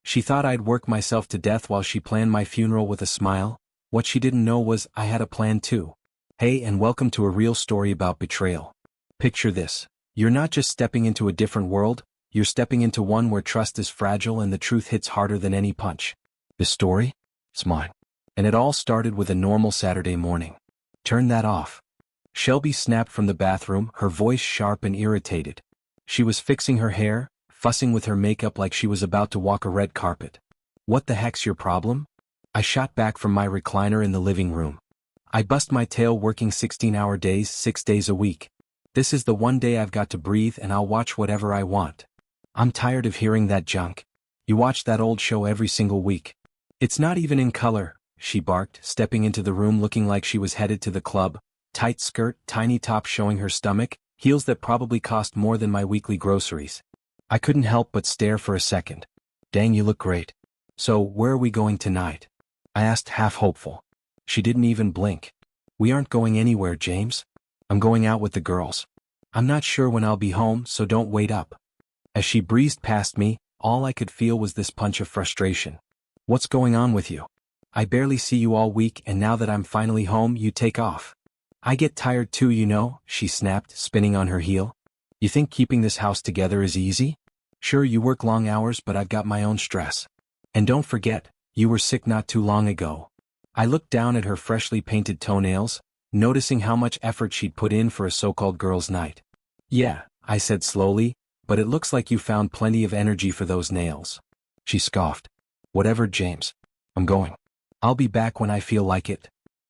She thought I'd work myself to death while she planned my funeral with a smile. What she didn't know was I had a plan too. Hey, and welcome to a real story about betrayal. Picture this. You're not just stepping into a different world, you're stepping into one where trust is fragile and the truth hits harder than any punch. This story? It's mine. And it all started with a normal Saturday morning. Turn that off. Shelby snapped from the bathroom, her voice sharp and irritated. She was fixing her hair, fussing with her makeup like she was about to walk a red carpet. What the heck's your problem? I shot back from my recliner in the living room. I bust my tail working 16-hour days, 6 days a week. This is the one day I've got to breathe and I'll watch whatever I want. I'm tired of hearing that junk. You watch that old show every single week. It's not even in color, she barked, stepping into the room looking like she was headed to the club. Tight skirt, tiny top showing her stomach, heels that probably cost more than my weekly groceries. I couldn't help but stare for a second. Dang, you look great. So, where are we going tonight? I asked, half hopeful. She didn't even blink. We aren't going anywhere, James. I'm going out with the girls. I'm not sure when I'll be home, so don't wait up. As she breezed past me, all I could feel was this punch of frustration. What's going on with you? I barely see you all week, and now that I'm finally home, you take off. I get tired too, you know, she snapped, spinning on her heel. You think keeping this house together is easy? Sure, you work long hours, but I've got my own stress. And don't forget, you were sick not too long ago. I looked down at her freshly painted toenails, noticing how much effort she'd put in for a so-called girls' night. Yeah, I said slowly, but it looks like you found plenty of energy for those nails. She scoffed. Whatever, James. I'm going. I'll be back when I feel like it.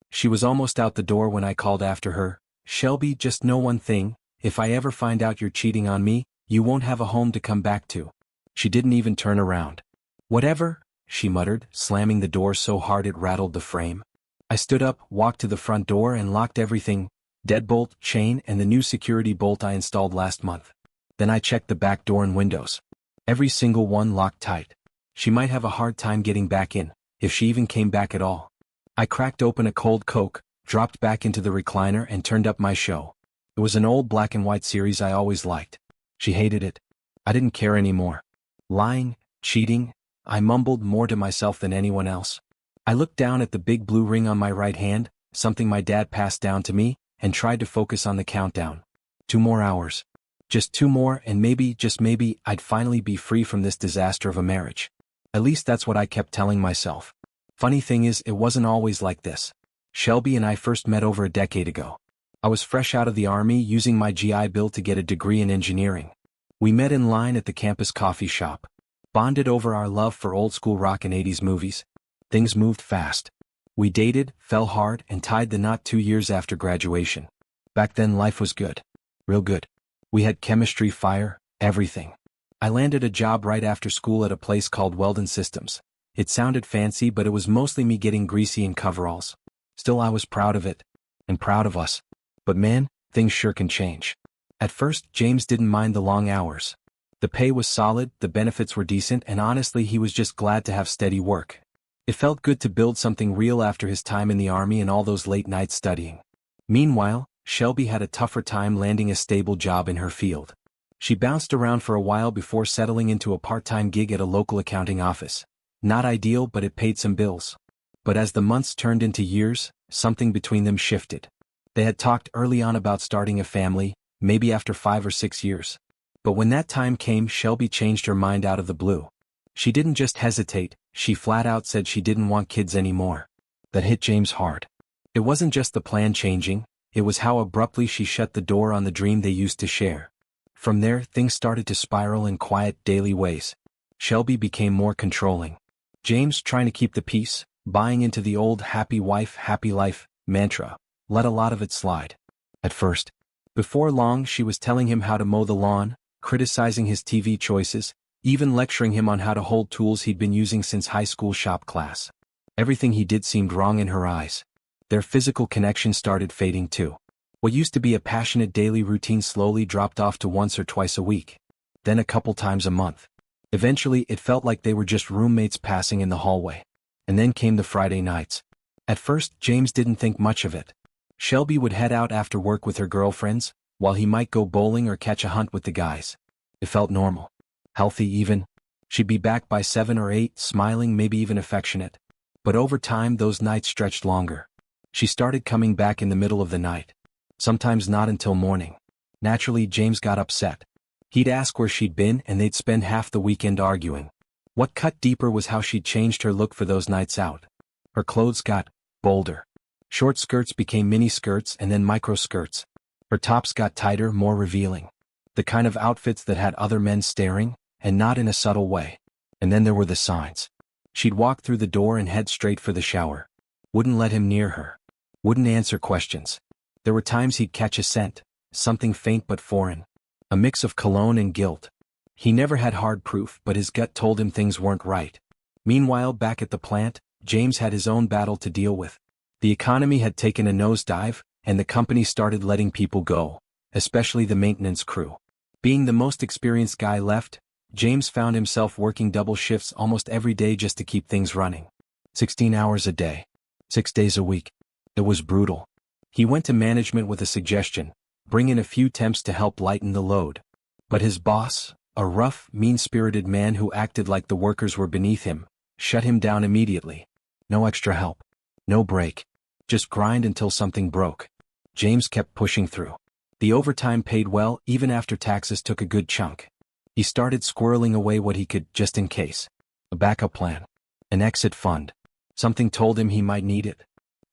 She was almost out the door when I called after her. Shelby, just know one thing. If I ever find out you're cheating on me, you won't have a home to come back to. She didn't even turn around. Whatever, she muttered, slamming the door so hard it rattled the frame. I stood up, walked to the front door and locked everything, deadbolt, chain, and the new security bolt I installed last month. Then I checked the back door and windows. Every single one locked tight. She might have a hard time getting back in, if she even came back at all. I cracked open a cold Coke, dropped back into the recliner and turned up my show. It was an old black and white series I always liked. She hated it. I didn't care anymore. Lying, cheating, I mumbled more to myself than anyone else. I looked down at the big blue ring on my right hand, something my dad passed down to me, and tried to focus on the countdown. 2 more hours. Just 2 more and maybe, just maybe, I'd finally be free from this disaster of a marriage. At least that's what I kept telling myself. Funny thing is, it wasn't always like this. Shelby and I first met over a decade ago. I was fresh out of the army using my GI Bill to get a degree in engineering. We met in line at the campus coffee shop. Bonded over our love for old-school rock and 80s movies. Things moved fast. We dated, fell hard, and tied the knot 2 years after graduation. Back then life was good. Real good. We had chemistry, fire, everything. I landed a job right after school at a place called Weldon Systems. It sounded fancy, but it was mostly me getting greasy in coveralls. Still, I was proud of it. And proud of us. But man, things sure can change. At first, James didn't mind the long hours. The pay was solid, the benefits were decent, and honestly he was just glad to have steady work. It felt good to build something real after his time in the army and all those late nights studying. Meanwhile, Shelby had a tougher time landing a stable job in her field. She bounced around for a while before settling into a part-time gig at a local accounting office. Not ideal, but it paid some bills. But as the months turned into years, something between them shifted. They had talked early on about starting a family, maybe after 5 or 6 years. But when that time came, Shelby changed her mind out of the blue. She didn't just hesitate, she flat out said she didn't want kids anymore. That hit James hard. It wasn't just the plan changing, it was how abruptly she shut the door on the dream they used to share. From there, things started to spiral in quiet, daily ways. Shelby became more controlling. James, trying to keep the peace, buying into the old happy wife, happy life mantra, let a lot of it slide. At first. Before long, she was telling him how to mow the lawn, criticizing his TV choices, even lecturing him on how to hold tools he'd been using since high school shop class. Everything he did seemed wrong in her eyes. Their physical connection started fading too. What used to be a passionate daily routine slowly dropped off to once or twice a week. Then a couple times a month. Eventually, it felt like they were just roommates passing in the hallway. And then came the Friday nights. At first, James didn't think much of it. Shelby would head out after work with her girlfriends, while he might go bowling or catch a hunt with the guys. It felt normal. Healthy even. She'd be back by 7 or 8, smiling, maybe even affectionate. But over time those nights stretched longer. She started coming back in the middle of the night. Sometimes not until morning. Naturally, James got upset. He'd ask where she'd been and they'd spend half the weekend arguing. What cut deeper was how she'd changed her look for those nights out. Her clothes got bolder. Short skirts became mini skirts and then micro skirts. Her tops got tighter, more revealing. The kind of outfits that had other men staring, and not in a subtle way. And then there were the signs. She'd walk through the door and head straight for the shower. Wouldn't let him near her. Wouldn't answer questions. There were times he'd catch a scent, something faint but foreign. A mix of cologne and guilt. He never had hard proof, but his gut told him things weren't right. Meanwhile, back at the plant, James had his own battle to deal with. The economy had taken a nosedive, and the company started letting people go, especially the maintenance crew. Being the most experienced guy left, James found himself working double shifts almost every day just to keep things running. 16 hours a day. 6 days a week. It was brutal. He went to management with a suggestion: bring in a few temps to help lighten the load. But his boss, a rough, mean-spirited man who acted like the workers were beneath him, shut him down immediately. No extra help. No break. Just grind until something broke. James kept pushing through. The overtime paid well even after taxes took a good chunk. He started squirreling away what he could just in case. A backup plan. An exit fund. Something told him he might need it.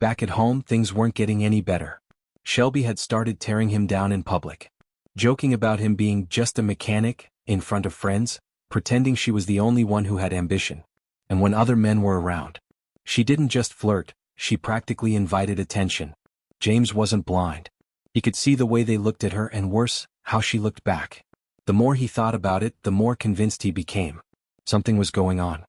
Back at home, things weren't getting any better. Shelby had started tearing him down in public. Joking about him being just a mechanic, in front of friends, pretending she was the only one who had ambition. And when other men were around, she didn't just flirt, she practically invited attention. James wasn't blind. He could see the way they looked at her and worse, how she looked back. The more he thought about it, the more convinced he became. Something was going on.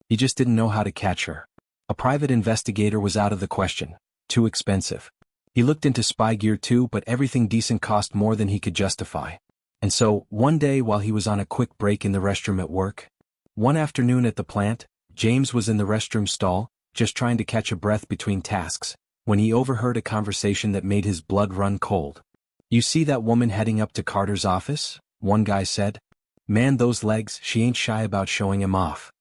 He just didn't know how to catch her. A private investigator was out of the question. Too expensive. He looked into spy gear too, but everything decent cost more than he could justify. And so, one day while he was on a quick break in the restroom at work, one afternoon at the plant, James was in the restroom stall, just trying to catch a breath between tasks, when he overheard a conversation that made his blood run cold. "You see that woman heading up to Carter's office?" one guy said. "Man, those legs, she ain't shy about showing him off."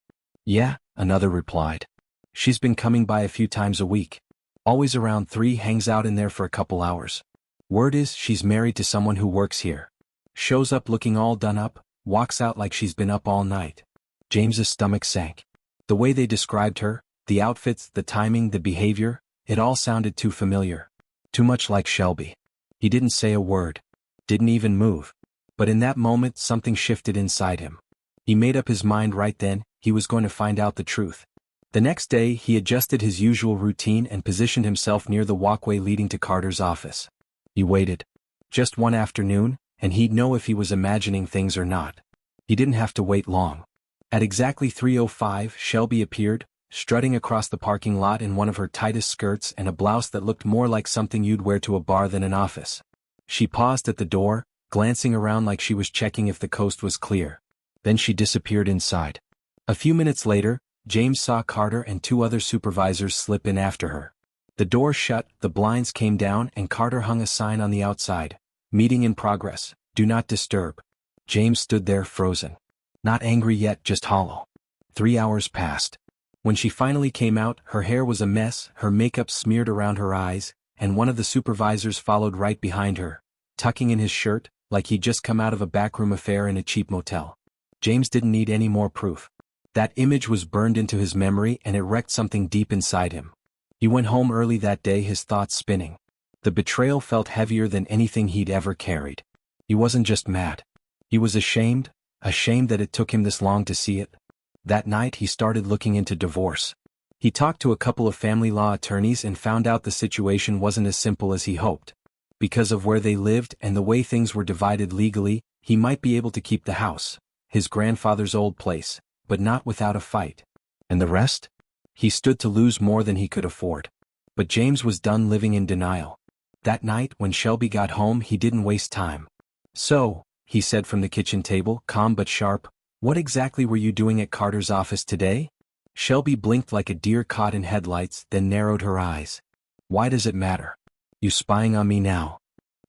"Yeah," another replied. "She's been coming by a few times a week. Always around 3, hangs out in there for a couple hours. Word is she's married to someone who works here. Shows up looking all done up, walks out like she's been up all night." James's stomach sank. The way they described her, the outfits, the timing, the behavior, it all sounded too familiar. Too much like Shelby. He didn't say a word. Didn't even move. But in that moment something shifted inside him. He made up his mind right then, he was going to find out the truth. The next day he adjusted his usual routine and positioned himself near the walkway leading to Carter's office. He waited. Just one afternoon, and he'd know if he was imagining things or not. He didn't have to wait long. At exactly 3:05, Shelby appeared, strutting across the parking lot in one of her tightest skirts and a blouse that looked more like something you'd wear to a bar than an office. She paused at the door, glancing around like she was checking if the coast was clear. Then she disappeared inside. A few minutes later, James saw Carter and 2 other supervisors slip in after her. The door shut, the blinds came down, and Carter hung a sign on the outside. "Meeting in progress, do not disturb." James stood there frozen. Not angry yet, just hollow. 3 hours passed. When she finally came out, her hair was a mess, her makeup smeared around her eyes, and one of the supervisors followed right behind her, tucking in his shirt, like he'd just come out of a backroom affair in a cheap motel. James didn't need any more proof. That image was burned into his memory and it wrecked something deep inside him. He went home early that day, his thoughts spinning. The betrayal felt heavier than anything he'd ever carried. He wasn't just mad. He was ashamed that it took him this long to see it. That night he started looking into divorce. He talked to a couple of family law attorneys and found out the situation wasn't as simple as he hoped. Because of where they lived and the way things were divided legally, he might be able to keep the house, his grandfather's old place, but not without a fight. And the rest? He stood to lose more than he could afford. But James was done living in denial. That night, when Shelby got home, he didn't waste time. "So," he said from the kitchen table, calm but sharp, "what exactly were you doing at Carter's office today?" Shelby blinked like a deer caught in headlights, then narrowed her eyes. "Why does it matter? You spying on me now?"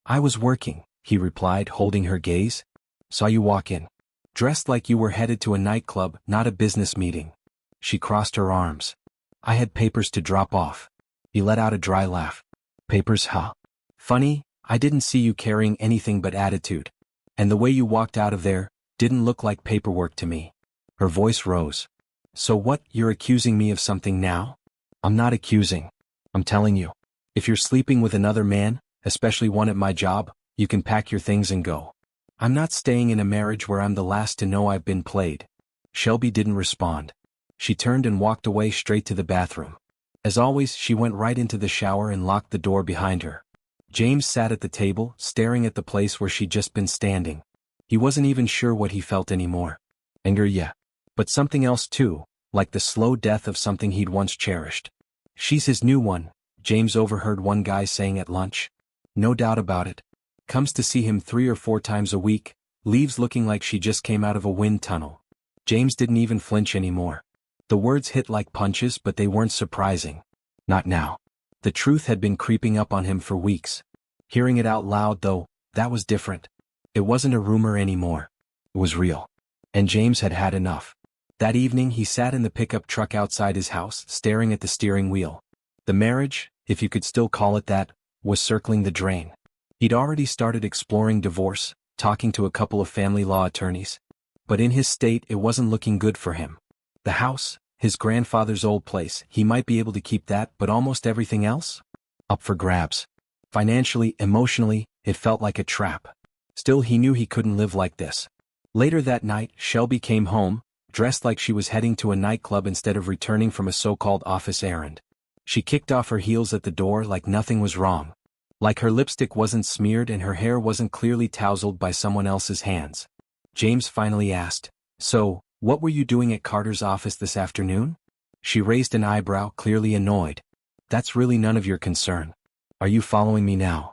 "I was working," he replied, holding her gaze. "Saw you walk in. Dressed like you were headed to a nightclub, not a business meeting. She crossed her arms. I had papers to drop off. He let out a dry laugh. Papers, huh? Funny, I didn't see you carrying anything but attitude. And the way you walked out of there didn't look like paperwork to me. Her voice rose. So what, you're accusing me of something now? I'm not accusing. I'm telling you. If you're sleeping with another man, especially one at my job, you can pack your things and go. I'm not staying in a marriage where I'm the last to know I've been played. Shelby didn't respond. She turned and walked away straight to the bathroom. As always, she went right into the shower and locked the door behind her. James sat at the table, staring at the place where she'd just been standing. He wasn't even sure what he felt anymore. Anger, yeah. But something else too, like the slow death of something he'd once cherished. She's his new one, James overheard one guy saying at lunch. No doubt about it. Comes to see him 3 or 4 times a week, leaves looking like she just came out of a wind tunnel. James didn't even flinch anymore. The words hit like punches, but they weren't surprising. Not now. The truth had been creeping up on him for weeks. Hearing it out loud, though, that was different. It wasn't a rumor anymore. It was real. And James had had enough. That evening he sat in the pickup truck outside his house, staring at the steering wheel. The marriage, if you could still call it that, was circling the drain. He'd already started exploring divorce, talking to a couple of family law attorneys. But in his state it wasn't looking good for him. The house, his grandfather's old place, he might be able to keep that, but almost everything else? Up for grabs. Financially, emotionally, it felt like a trap. Still, he knew he couldn't live like this. Later that night, Shelby came home, dressed like she was heading to a nightclub instead of returning from a so-called office errand. She kicked off her heels at the door like nothing was wrong. Like her lipstick wasn't smeared and her hair wasn't clearly tousled by someone else's hands. James finally asked, "So, what were you doing at Carter's office this afternoon?" She raised an eyebrow, clearly annoyed. "That's really none of your concern. Are you following me now?"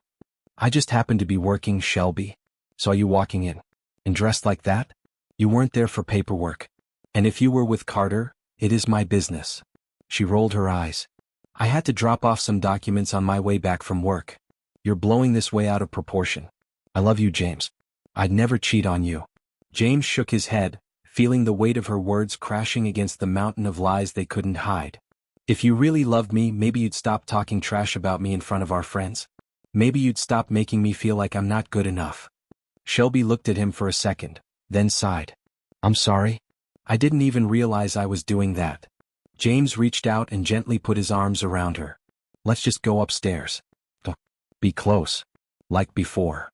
"I just happened to be working, Shelby. Saw you walking in. And dressed like that? You weren't there for paperwork. And if you were with Carter, it is my business." She rolled her eyes. "I had to drop off some documents on my way back from work. You're blowing this way out of proportion. I love you, James. I'd never cheat on you." James shook his head, feeling the weight of her words crashing against the mountain of lies they couldn't hide. "If you really loved me, maybe you'd stop talking trash about me in front of our friends. Maybe you'd stop making me feel like I'm not good enough." Shelby looked at him for a second, then sighed. "I'm sorry. I didn't even realize I was doing that." James reached out and gently put his arms around her. "Let's just go upstairs. Be close. Like before."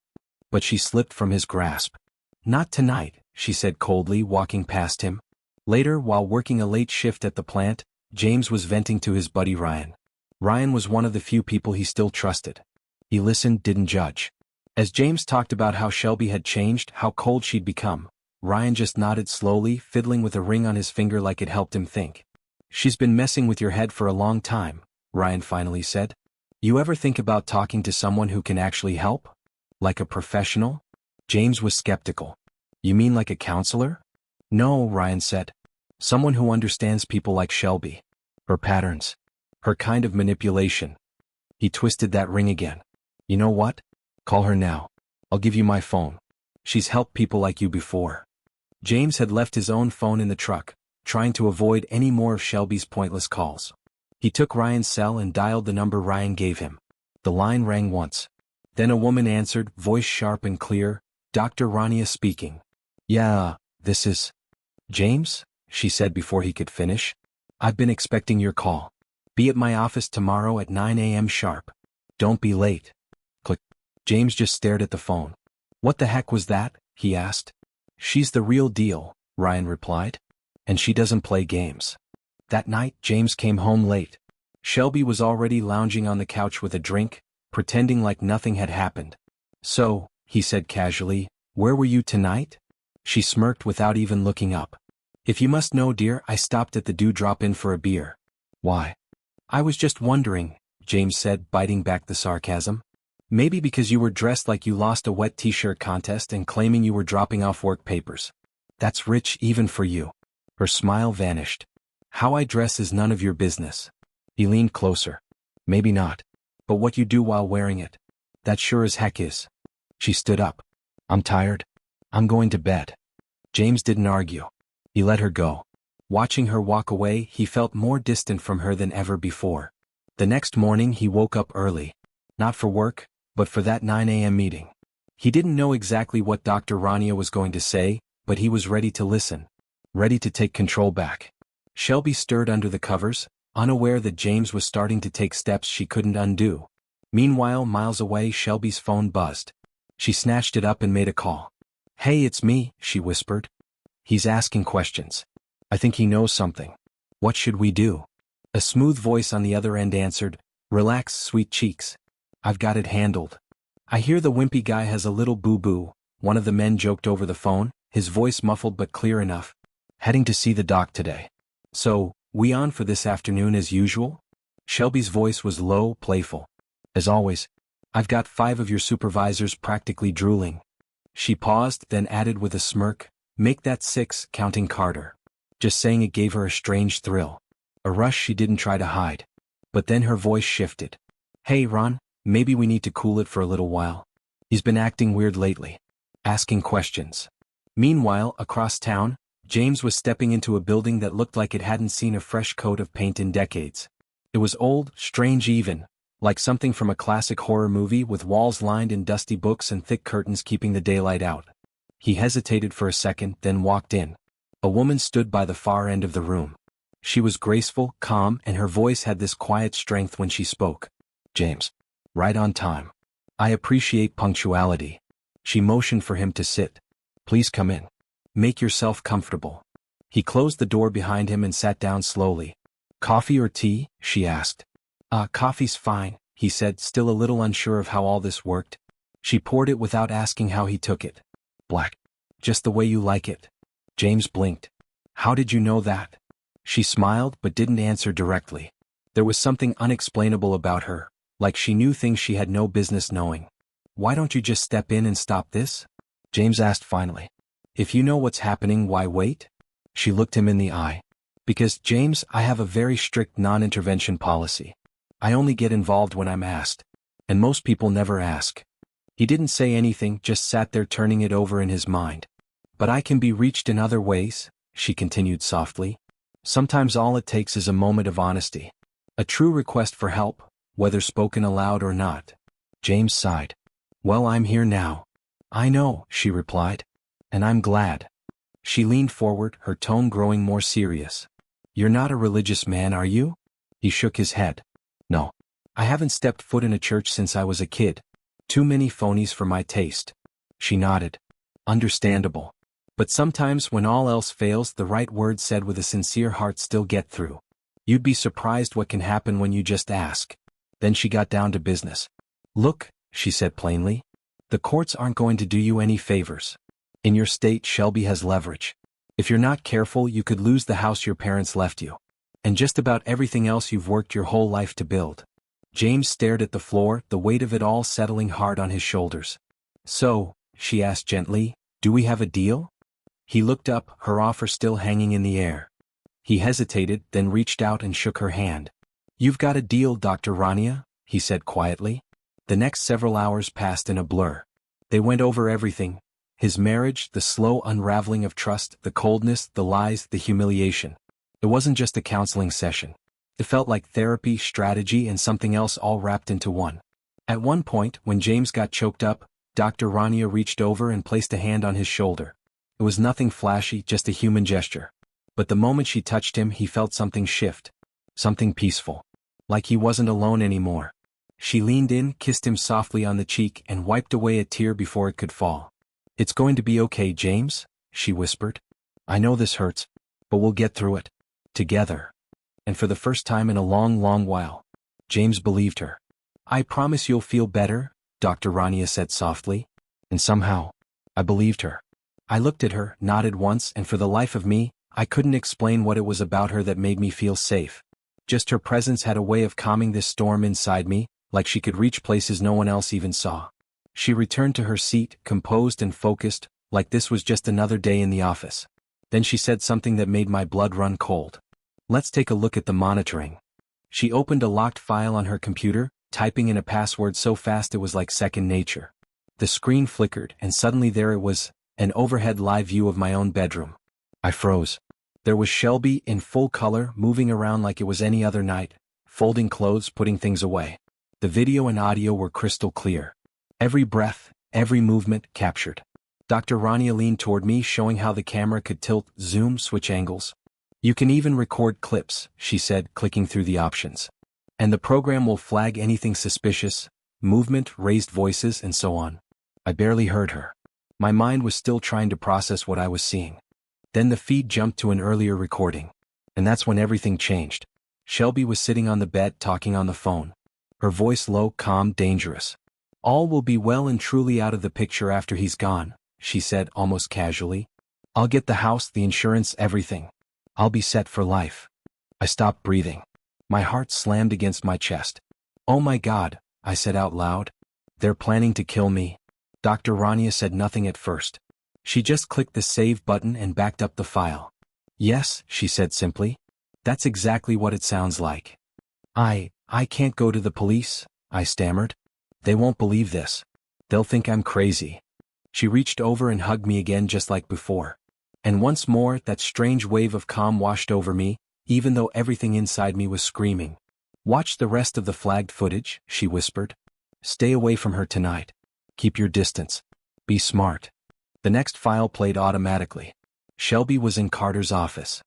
But she slipped from his grasp. "Not tonight," she said coldly, walking past him. Later, while working a late shift at the plant, James was venting to his buddy Ryan. Ryan was one of the few people he still trusted. He listened, didn't judge. As James talked about how Shelby had changed, how cold she'd become, Ryan just nodded slowly, fiddling with a ring on his finger like it helped him think. "She's been messing with your head for a long time," Ryan finally said. "You ever think about talking to someone who can actually help? Like a professional?" James was skeptical. "You mean like a counselor?" "No," Ryan said. "Someone who understands people like Shelby. Her patterns. Her kind of manipulation." He twisted that ring again. "You know what? Call her now. I'll give you my phone. She's helped people like you before." James had left his own phone in the truck, trying to avoid any more of Shelby's pointless calls. He took Ryan's cell and dialed the number Ryan gave him. The line rang once. Then a woman answered, voice sharp and clear, "Dr. Rania speaking." "Yeah, this is James," she said before he could finish. "I've been expecting your call. Be at my office tomorrow at 9 a.m. sharp. Don't be late." Click. James just stared at the phone. "What the heck was that?" he asked. "She's the real deal," Ryan replied. "And she doesn't play games." That night, James came home late. Shelby was already lounging on the couch with a drink, pretending like nothing had happened. "So," he said casually, "where were you tonight?" She smirked without even looking up. "If you must know, dear, I stopped at the Dewdrop Inn for a beer." "Why?" "I was just wondering," James said, biting back the sarcasm. "Maybe because you were dressed like you lost a wet t-shirt contest and claiming you were dropping off work papers. That's rich even for you." Her smile vanished. "How I dress is none of your business." He leaned closer. "Maybe not. But what you do while wearing it, that sure as heck is." She stood up. "I'm tired. I'm going to bed." James didn't argue. He let her go. Watching her walk away, he felt more distant from her than ever before. The next morning he woke up early. Not for work, but for that 9 a.m. meeting. He didn't know exactly what Dr. Rania was going to say, but he was ready to listen. Ready to take control back. Shelby stirred under the covers, unaware that James was starting to take steps she couldn't undo. Meanwhile, miles away, Shelby's phone buzzed. She snatched it up and made a call. "Hey, it's me," she whispered. "He's asking questions. I think he knows something. What should we do?" A smooth voice on the other end answered, "Relax, sweet cheeks. I've got it handled." "I hear the wimpy guy has a little boo-boo," one of the men joked over the phone, his voice muffled but clear enough. "Heading to see the doc today. So, we on for this afternoon as usual?" Shelby's voice was low, playful. "As always. I've got 5 of your supervisors practically drooling." She paused, then added with a smirk, "Make that 6, counting Carter." Just saying it gave her a strange thrill. A rush she didn't try to hide. But then her voice shifted. "Hey, Ron, maybe we need to cool it for a little while. He's been acting weird lately. Asking questions." Meanwhile, across town, James was stepping into a building that looked like it hadn't seen a fresh coat of paint in decades. It was old, strange even, like something from a classic horror movie with walls lined in dusty books and thick curtains keeping the daylight out. He hesitated for a second, then walked in. A woman stood by the far end of the room. She was graceful, calm, and her voice had this quiet strength when she spoke. "James. Right on time. I appreciate punctuality." She motioned for him to sit. "Please come in. Make yourself comfortable." He closed the door behind him and sat down slowly. "Coffee or tea?" she asked. Coffee's fine," he said, still a little unsure of how all this worked. She poured it without asking how he took it. "Black. Just the way you like it." James blinked. "How did you know that?" She smiled but didn't answer directly. There was something unexplainable about her, like she knew things she had no business knowing. "Why don't you just step in and stop this?" James asked finally. "If you know what's happening, why wait?" She looked him in the eye. "Because, James, I have a very strict non-intervention policy. I only get involved when I'm asked. And most people never ask." He didn't say anything, just sat there turning it over in his mind. "But I can be reached in other ways," she continued softly. "Sometimes all it takes is a moment of honesty. A true request for help, whether spoken aloud or not." James sighed. "Well, I'm here now." "I know," she replied. "And I'm glad." She leaned forward, her tone growing more serious. "You're not a religious man, are you?" He shook his head. "No. I haven't stepped foot in a church since I was a kid. Too many phonies for my taste." She nodded. "Understandable. But sometimes when all else fails, the right words said with a sincere heart still get through. You'd be surprised what can happen when you just ask." Then she got down to business. "Look," she said plainly. "The courts aren't going to do you any favors. In your state, Shelby has leverage. If you're not careful, you could lose the house your parents left you. And just about everything else you've worked your whole life to build." James stared at the floor, the weight of it all settling hard on his shoulders. "So," she asked gently, "do we have a deal?" He looked up, her offer still hanging in the air. He hesitated, then reached out and shook her hand. "You've got a deal, Dr. Rania," he said quietly. The next several hours passed in a blur. They went over everything. His marriage, the slow unraveling of trust, the coldness, the lies, the humiliation. It wasn't just a counseling session. It felt like therapy, strategy, and something else all wrapped into one. At one point, when James got choked up, Dr. Rania reached over and placed a hand on his shoulder. It was nothing flashy, just a human gesture. But the moment she touched him, he felt something shift. Something peaceful. Like he wasn't alone anymore. She leaned in, kissed him softly on the cheek, and wiped away a tear before it could fall. "It's going to be okay, James," she whispered. "I know this hurts, but we'll get through it. Together." And for the first time in a long, long while, James believed her. "I promise you'll feel better," Dr. Rania said softly. And somehow, I believed her. I looked at her, nodded once, and for the life of me, I couldn't explain what it was about her that made me feel safe. Just her presence had a way of calming this storm inside me, like she could reach places no one else even saw. She returned to her seat, composed and focused, like this was just another day in the office. Then she said something that made my blood run cold. "Let's take a look at the monitoring." She opened a locked file on her computer, typing in a password so fast it was like second nature. The screen flickered, and suddenly there it was, an overhead live view of my own bedroom. I froze. There was Shelby in full color, moving around like it was any other night, folding clothes, putting things away. The video and audio were crystal clear. Every breath, every movement captured. Dr. Rania leaned toward me, showing how the camera could tilt, zoom, switch angles. You can even record clips, she said, clicking through the options. And the program will flag anything suspicious, movement, raised voices, and so on. I barely heard her. My mind was still trying to process what I was seeing. Then the feed jumped to an earlier recording. And that's when everything changed. Shelby was sitting on the bed talking on the phone. Her voice low, calm, dangerous. All will be well and truly out of the picture after he's gone, she said almost casually. I'll get the house, the insurance, everything. I'll be set for life. I stopped breathing. My heart slammed against my chest. Oh my God, I said out loud. They're planning to kill me. Dr. Rania said nothing at first. She just clicked the save button and backed up the file. Yes, she said simply. That's exactly what it sounds like. I can't go to the police, I stammered. They won't believe this. They'll think I'm crazy. She reached over and hugged me again just like before. And once more that strange wave of calm washed over me, even though everything inside me was screaming. Watch the rest of the flagged footage, she whispered. Stay away from her tonight. Keep your distance. Be smart. The next file played automatically. Shelby was in Carter's office.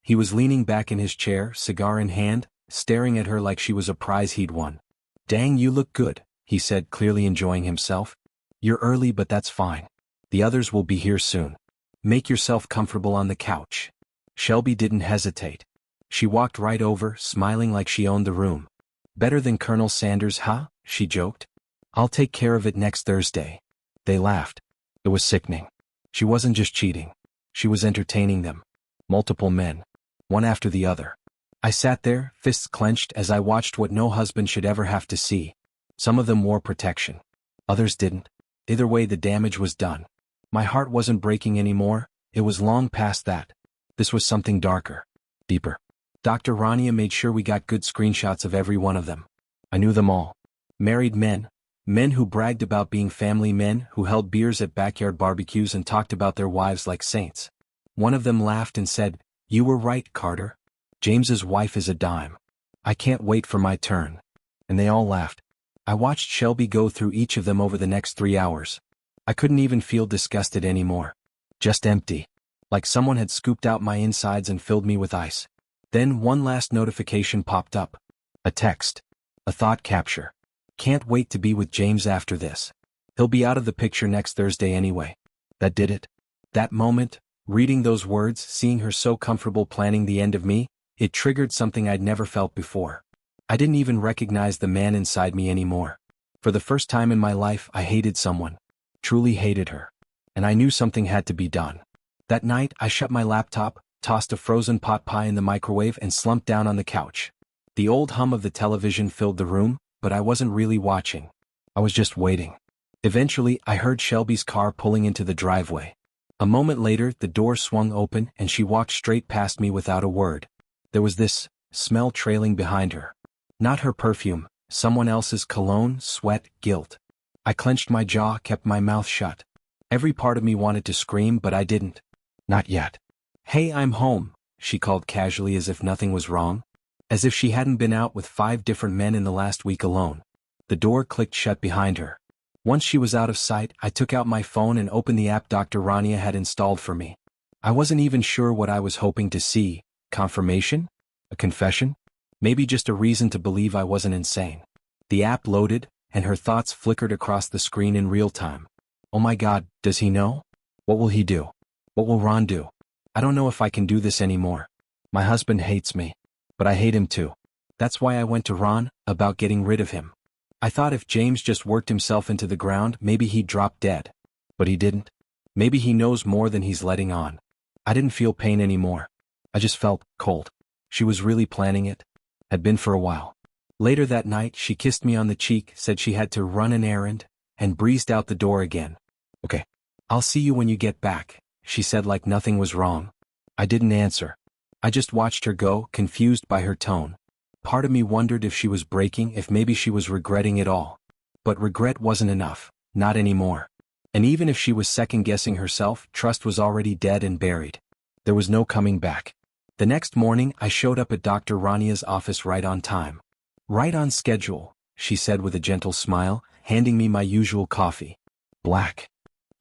He was leaning back in his chair, cigar in hand, staring at her like she was a prize he'd won. Dang, you look good, he said, clearly enjoying himself. You're early, but that's fine. The others will be here soon. Make yourself comfortable on the couch. Shelby didn't hesitate. She walked right over, smiling like she owned the room. Better than Colonel Sanders, huh? She joked. I'll take care of it next Thursday. They laughed. It was sickening. She wasn't just cheating. She was entertaining them. Multiple men. One after the other. I sat there, fists clenched, as I watched what no husband should ever have to see. Some of them wore protection. Others didn't. Either way, the damage was done. My heart wasn't breaking anymore. It was long past that. This was something darker. Deeper. Dr. Rania made sure we got good screenshots of every one of them. I knew them all. Married men. Men who bragged about being family men, who held beers at backyard barbecues and talked about their wives like saints. One of them laughed and said, "You were right, Carter. James's wife is a dime. I can't wait for my turn." And they all laughed. I watched Shelby go through each of them over the next 3 hours. I couldn't even feel disgusted anymore. Just empty. Like someone had scooped out my insides and filled me with ice. Then one last notification popped up. A text. A thought capture. Can't wait to be with James after this. He'll be out of the picture next Thursday anyway. That did it. That moment, reading those words, seeing her so comfortable planning the end of me, it triggered something I'd never felt before. I didn't even recognize the man inside me anymore. For the first time in my life, I hated someone. Truly hated her. And I knew something had to be done. That night, I shut my laptop, tossed a frozen pot pie in the microwave, and slumped down on the couch. The old hum of the television filled the room, but I wasn't really watching. I was just waiting. Eventually, I heard Shelby's car pulling into the driveway. A moment later, the door swung open and she walked straight past me without a word. There was this smell trailing behind her. Not her perfume, someone else's cologne, sweat, guilt. I clenched my jaw, kept my mouth shut. Every part of me wanted to scream, but I didn't. Not yet. "Hey, I'm home," she called casually as if nothing was wrong. As if she hadn't been out with 5 different men in the last week alone. The door clicked shut behind her. Once she was out of sight, I took out my phone and opened the app Dr. Rania had installed for me. I wasn't even sure what I was hoping to see. Confirmation? A confession? Maybe just a reason to believe I wasn't insane. The app loaded, and her thoughts flickered across the screen in real time. Oh my God, does he know? What will he do? What will Ron do? I don't know if I can do this anymore. My husband hates me. But I hate him too. That's why I went to Ron, about getting rid of him. I thought if James just worked himself into the ground, maybe he'd drop dead. But he didn't. Maybe he knows more than he's letting on. I didn't feel pain anymore. I just felt cold. She was really planning it. Had been for a while. Later that night, she kissed me on the cheek, said she had to run an errand, and breezed out the door again. "Okay. I'll see you when you get back," she said like nothing was wrong. I didn't answer. I just watched her go, confused by her tone. Part of me wondered if she was breaking, if maybe she was regretting it all. But regret wasn't enough, not anymore. And even if she was second-guessing herself, trust was already dead and buried. There was no coming back. The next morning, I showed up at Dr. Rania's office right on time. Right on schedule, she said with a gentle smile, handing me my usual coffee. Black.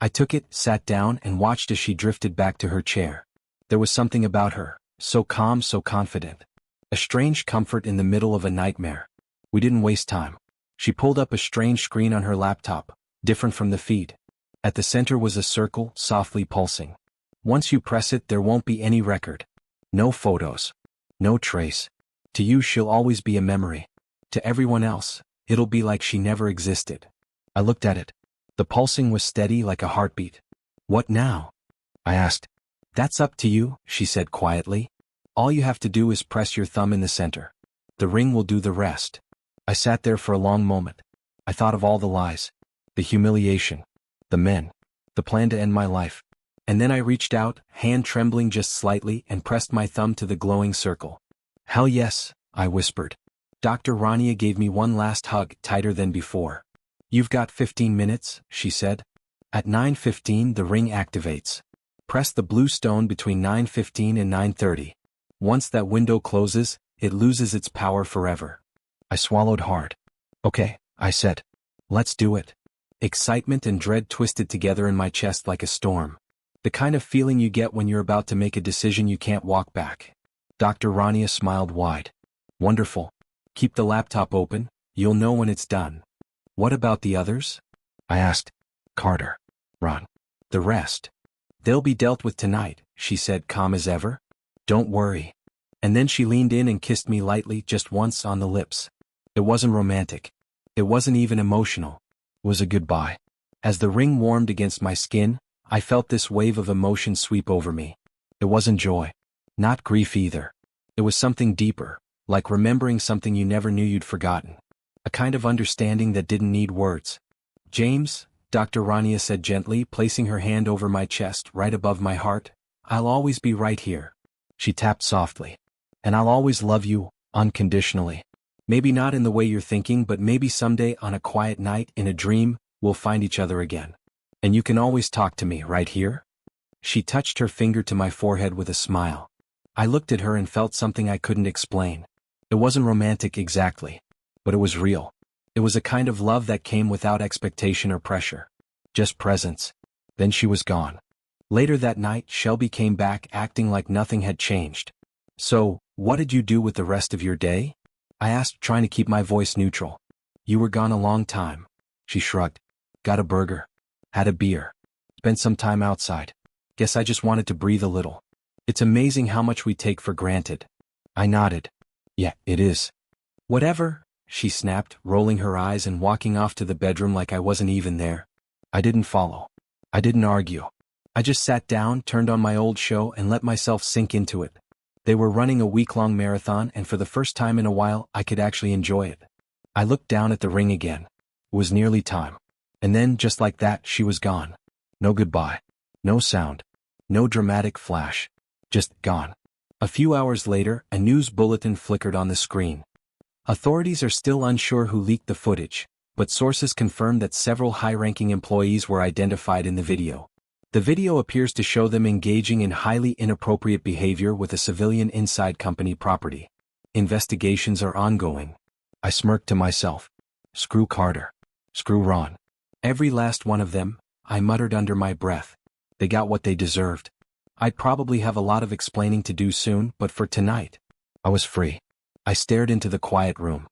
I took it, sat down, and watched as she drifted back to her chair. There was something about her, so calm, so confident. A strange comfort in the middle of a nightmare. We didn't waste time. She pulled up a strange screen on her laptop, different from the feed. At the center was a circle, softly pulsing. Once you press it, there won't be any record. No photos. No trace. To you, she'll always be a memory. To everyone else, it'll be like she never existed. I looked at it. The pulsing was steady like a heartbeat. What now? I asked. That's up to you, she said quietly. All you have to do is press your thumb in the center. The ring will do the rest. I sat there for a long moment. I thought of all the lies. The humiliation. The men. The plan to end my life. And then I reached out, hand trembling just slightly, and pressed my thumb to the glowing circle. Hell yes, I whispered. Dr. Rania gave me one last hug, tighter than before. You've got 15 minutes, she said. At 9:15 the ring activates. Press the blue stone between 9:15 and 9:30. Once that window closes, it loses its power forever. I swallowed hard. Okay, I said. Let's do it. Excitement and dread twisted together in my chest like a storm. The kind of feeling you get when you're about to make a decision you can't walk back. Dr. Rania smiled wide. Wonderful. Keep the laptop open, you'll know when it's done. What about the others? I asked. Carter. Ron. The rest. They'll be dealt with tonight, she said, calm as ever. Don't worry. And then she leaned in and kissed me lightly, just once on the lips. It wasn't romantic. It wasn't even emotional. It was a goodbye. As the ring warmed against my skin, I felt this wave of emotion sweep over me. It wasn't joy. Not grief either. It was something deeper, like remembering something you never knew you'd forgotten. A kind of understanding that didn't need words. James, Dr. Rania said gently, placing her hand over my chest, right above my heart, I'll always be right here. She tapped softly. And I'll always love you, unconditionally. Maybe not in the way you're thinking, but maybe someday on a quiet night, in a dream, we'll find each other again. And you can always talk to me right here? She touched her finger to my forehead with a smile. I looked at her and felt something I couldn't explain. It wasn't romantic exactly, but it was real. It was a kind of love that came without expectation or pressure. Just presence. Then she was gone. Later that night, Shelby came back acting like nothing had changed. So, what did you do with the rest of your day? I asked, trying to keep my voice neutral. You were gone a long time. She shrugged. Got a burger. Had a beer. Spent some time outside. Guess I just wanted to breathe a little. It's amazing how much we take for granted. I nodded. Yeah, it is. Whatever, she snapped, rolling her eyes and walking off to the bedroom like I wasn't even there. I didn't follow. I didn't argue. I just sat down, turned on my old show, and let myself sink into it. They were running a week-long marathon, and for the first time in a while, I could actually enjoy it. I looked down at the ring again. It was nearly time. And then, just like that, she was gone. No goodbye. No sound. No dramatic flash. Just gone. A few hours later, a news bulletin flickered on the screen. Authorities are still unsure who leaked the footage, but sources confirmed that several high-ranking employees were identified in the video. The video appears to show them engaging in highly inappropriate behavior with a civilian inside company property. Investigations are ongoing. I smirked to myself. Screw Carter. Screw Ron. Every last one of them, I muttered under my breath. They got what they deserved. I'd probably have a lot of explaining to do soon, but for tonight, I was free. I stared into the quiet room.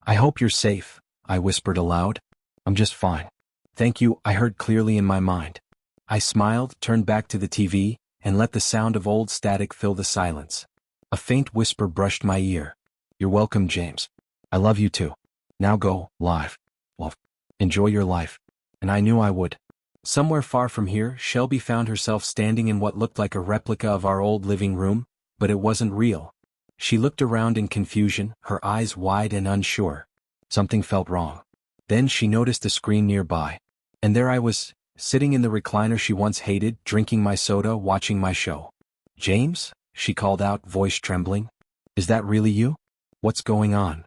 I hope you're safe, I whispered aloud. I'm just fine. Thank you, I heard clearly in my mind. I smiled, turned back to the TV, and let the sound of old static fill the silence. A faint whisper brushed my ear. You're welcome, James. I love you too. Now go, live. Well, enjoy your life. And I knew I would. Somewhere far from here, Shelby found herself standing in what looked like a replica of our old living room, but it wasn't real. She looked around in confusion, her eyes wide and unsure. Something felt wrong. Then she noticed a screen nearby. And there I was, sitting in the recliner she once hated, drinking my soda, watching my show. James? She called out, voice trembling. Is that really you? What's going on?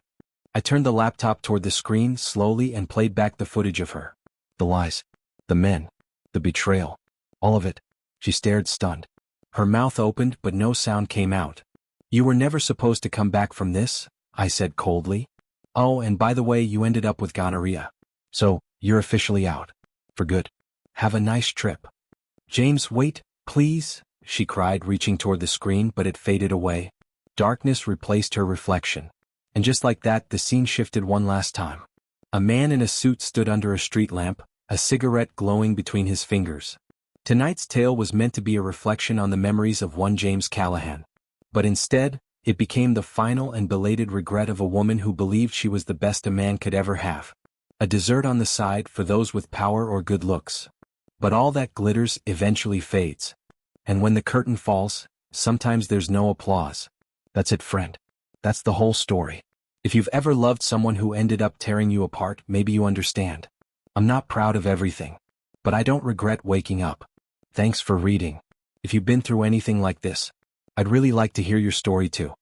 I turned the laptop toward the screen slowly and played back the footage of her. The lies. The men. The betrayal. All of it. She stared stunned. Her mouth opened but no sound came out. You were never supposed to come back from this, I said coldly. Oh, and by the way, you ended up with gonorrhea. So, you're officially out. For good. Have a nice trip. James, wait, please, she cried, reaching toward the screen, but it faded away. Darkness replaced her reflection. And just like that, the scene shifted one last time. A man in a suit stood under a street lamp, a cigarette glowing between his fingers. Tonight's tale was meant to be a reflection on the memories of one James Callahan. But instead, it became the final and belated regret of a woman who believed she was the best a man could ever have. A dessert on the side for those with power or good looks. But all that glitters eventually fades. And when the curtain falls, sometimes there's no applause. That's it, friend. That's the whole story. If you've ever loved someone who ended up tearing you apart, maybe you understand. I'm not proud of everything. But I don't regret waking up. Thanks for reading. If you've been through anything like this, I'd really like to hear your story too.